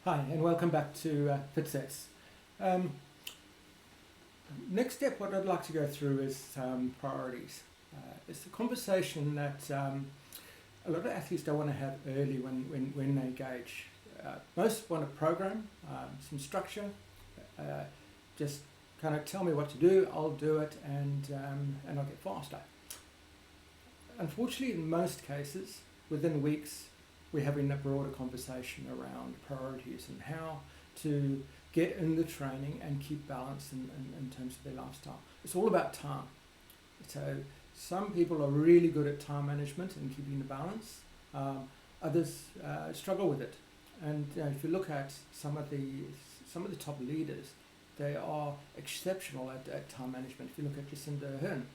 Hi, and welcome back to FitSets. Um, Next step, what I'd like to go through is priorities. It's a conversation that a lot of athletes don't want to have early when they engage. Most want a program, some structure, just kind of tell me what to do, I'll do it, and I'll get faster. Unfortunately, in most cases, within weeks, we're having a broader conversation around priorities and how to get in the training and keep balance in terms of their lifestyle. It's all about time. So some people are really good at time management and keeping the balance. Others struggle with it. And if you look at some of the top leaders, they are exceptional at time management. If you look at Jacinda Ardern,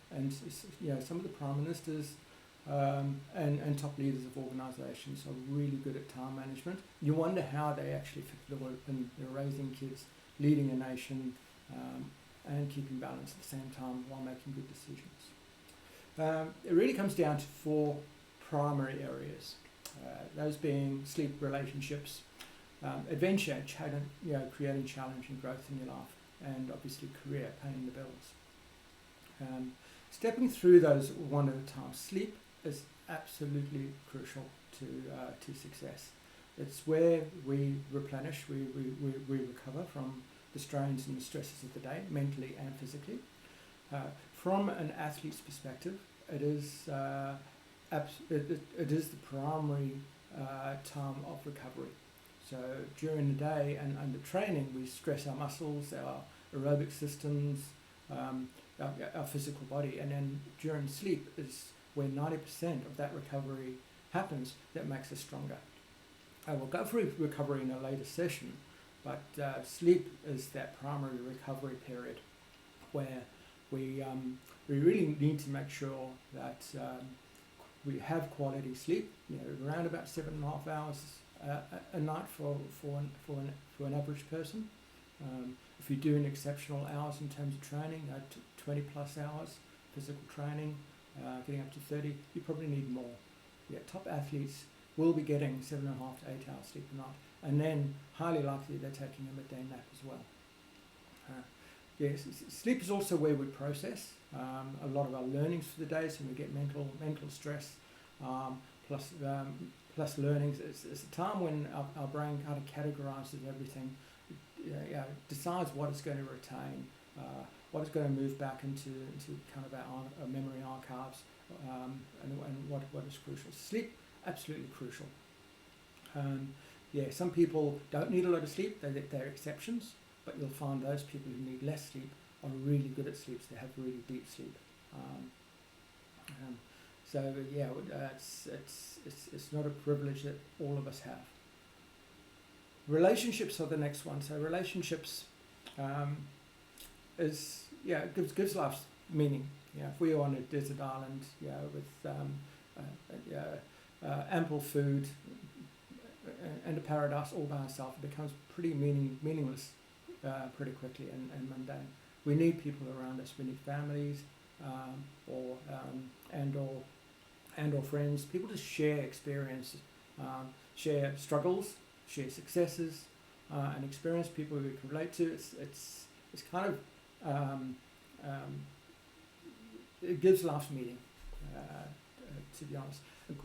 and some of the prime ministers and top leaders of organisations are really good at time management. You wonder how they actually fit the work in raising kids, leading a nation, and keeping balance at the same time while making good decisions. It really comes down to four primary areas, those being sleep, relationships, adventure, creating challenge and growth in your life, and obviously career, paying the bills. Stepping through those one at a time. Sleep is absolutely crucial to success. It's where we replenish, we recover from the strains and the stresses of the day, mentally and physically. From an athlete's perspective, it is the primary time of recovery. So during the day and under training, we stress our muscles, our aerobic systems, our physical body, and then during sleep is where 90% of that recovery happens. That makes us stronger. We'll go through recovery in a later session, but sleep is that primary recovery period where we really need to make sure that we have quality sleep, around about 7.5 hours a night for an average person. If you're doing exceptional hours in terms of training, 20 plus hours physical training, getting up to 30, you probably need more. Top athletes will be getting 7.5 to 8 hours sleep a night, and then highly likely they're taking a midday nap as well. Sleep is also where we process a lot of our learnings for the day, so we get mental stress plus learnings. It's a time when our brain kind of categorizes everything, decides what it's going to retain, what it's going to move back into kind of our memory archives, and what is crucial. Sleep, absolutely crucial. Some people don't need a lot of sleep, they're exceptions, but you'll find those people who need less sleep are really good at sleep, so they have really deep sleep. It's not a privilege that all of us have. Relationships are the next one. So relationships gives life meaning. If we are on a desert island, with ample food and a paradise all by ourselves, it becomes pretty meaningless pretty quickly and mundane. We need people around us. We need families, or friends. People to share experiences, share struggles, share successes, and experience. People we can relate to. It's kind of it gives life meaning. To be honest,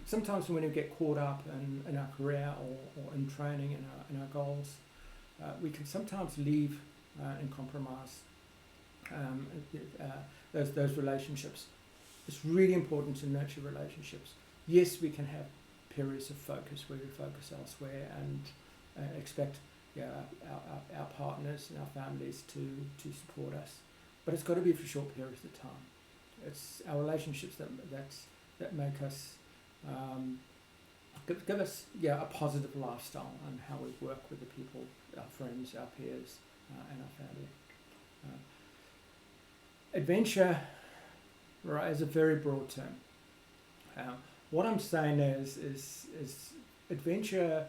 sometimes when we get caught up in our career or in training and our goals, we can sometimes leave and compromise those relationships. It's really important to nurture relationships. Yes, we can have periods of focus where we focus elsewhere and expect our partners and our families to support us, but it's got to be for short periods of time. It's our relationships that make us give us a positive lifestyle and how we work with the people, our friends, our peers, and our family. Adventure, right, is a very broad term. What I'm saying is adventure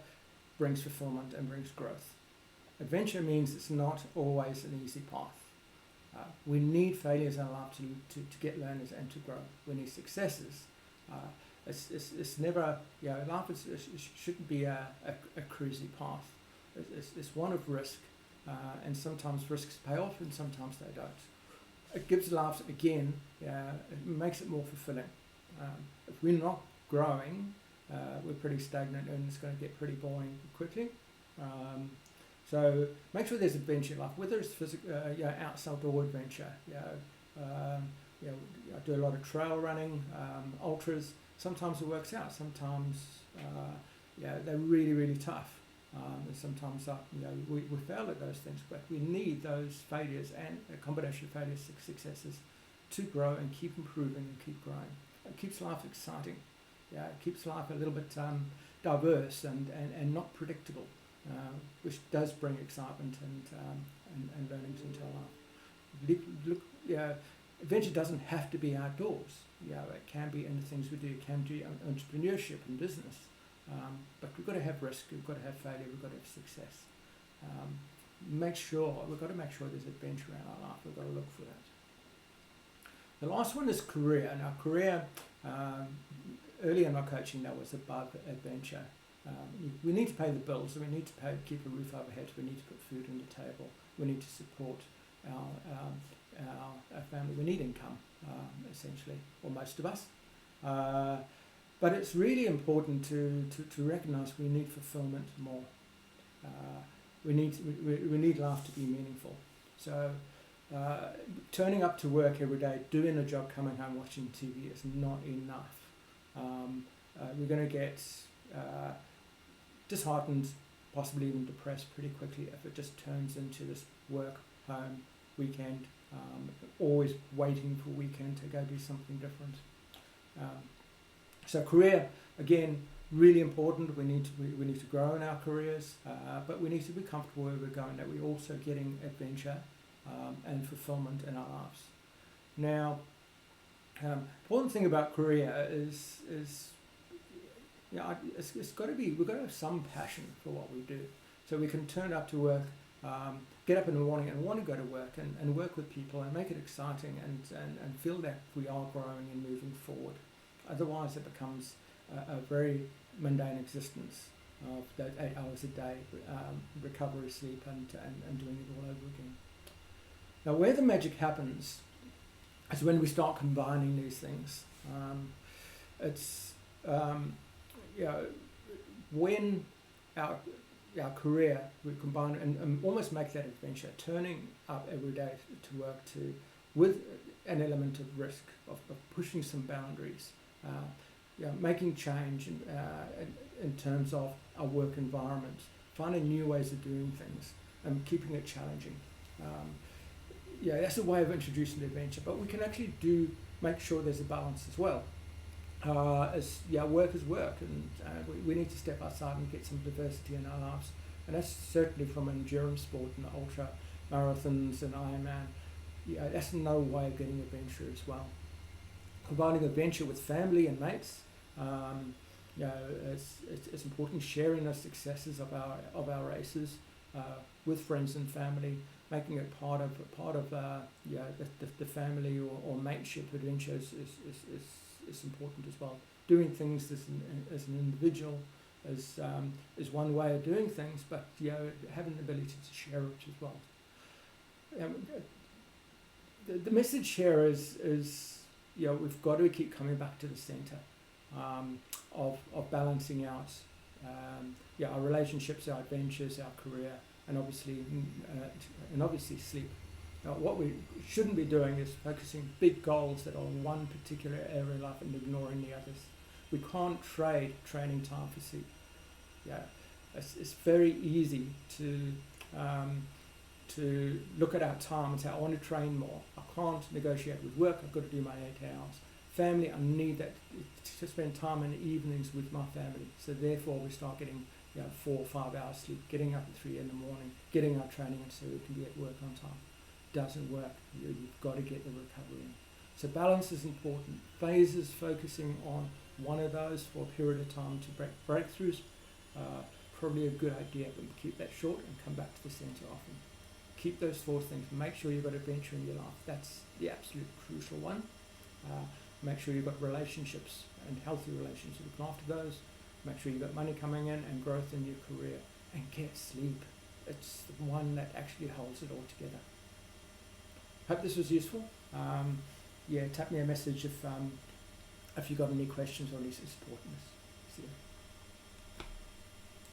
brings fulfillment and brings growth. Adventure means it's not always an easy path. We need failures in our life to get learners and to grow. We need successes It's never, life shouldn't be a cruisy path. It's one of risk, and sometimes risks pay off and sometimes they don't. It gives life, again, it makes it more fulfilling. If we're not growing, we're pretty stagnant and it's going to get pretty boring quickly. So make sure there's adventure in life, whether it's physical, outside door adventure. I do a lot of trail running, ultras. Sometimes it works out. Sometimes, they're really, really tough. And sometimes, we fail at those things. But we need those failures and a combination of failures, successes, to grow and keep improving and keep growing. It keeps life exciting. It keeps life a little bit diverse and not predictable, which does bring excitement and learnings into our life. Adventure doesn't have to be outdoors. It can be in the things we do. It can be entrepreneurship and business. But we've got to have risk. We've got to have failure. We've got to have success. We've got to make sure there's adventure in our life. We've got to look for that. The last one is career. Now, career, early in my coaching, that was above adventure. We need to pay the bills. We need to keep a roof overhead. We need to put food on the table. We need to support our family. We need income, essentially, or most of us. But it's really important to recognise we need fulfilment more. We need life to be meaningful. So turning up to work every day, doing a job, coming home, watching TV is not enough. We're going to get disheartened, possibly even depressed pretty quickly if it just turns into this work, home, weekend, always waiting for weekend to go do something different. So career, again, really important. We need to grow in our careers, but we need to be comfortable where we're going, that we're also getting adventure and fulfillment in our lives. Now, important thing about career is it's got to be, we've got to have some passion for what we do. So we can turn up to work, get up in the morning and want to go to work and work with people and make it exciting and feel that we are growing and moving forward. Otherwise, it becomes a very mundane existence of those 8 hours a day, recovery, sleep, and doing it all over again. Now, where the magic happens is when we start combining these things. When our career, we combine and almost make that adventure, turning up every day to work with an element of risk, of pushing some boundaries, making change in terms of our work environment, finding new ways of doing things and keeping it challenging. That's a way of introducing the adventure, but we can actually make sure there's a balance as well. Work is work, and we need to step outside and get some diversity in our lives, and that's certainly from endurance sport and ultra marathons and Ironman. That's another way of getting adventure as well. Combining adventure with family and mates, it's important. Sharing the successes of our races with friends and family, making it part of the family or mateship adventures is important as well. Doing things as an individual is one way of doing things, but having the ability to share it as well. The message here is we've got to keep coming back to the centre of balancing out our relationships, our adventures, our career, and obviously sleep. Now, what we shouldn't be doing is focusing big goals that are on one particular area of life and ignoring the others. We can't trade training time for sleep. It's very easy to look at our time and say, I want to train more. I can't negotiate with work. I've got to do my 8 hours. Family, I need that to spend time in the evenings with my family. So therefore, we start getting 4 or 5 hours sleep, getting up at 3 in the morning, getting our training in so we can be at work on time. Doesn't work. You've got to get the recovery in. So balance is important. Phases focusing on one of those for a period of time to break breakthroughs, probably a good idea, but keep that short and come back to the centre often. Keep those 4 things. Make sure you've got adventure in your life. That's the absolute crucial one. Make sure you've got relationships and healthy relationships, looking after those, make sure you've got money coming in and growth in your career, and get sleep. It's the one that actually holds it all together. Hope this was useful. Tap me a message if you've got any questions or any support in this. See you.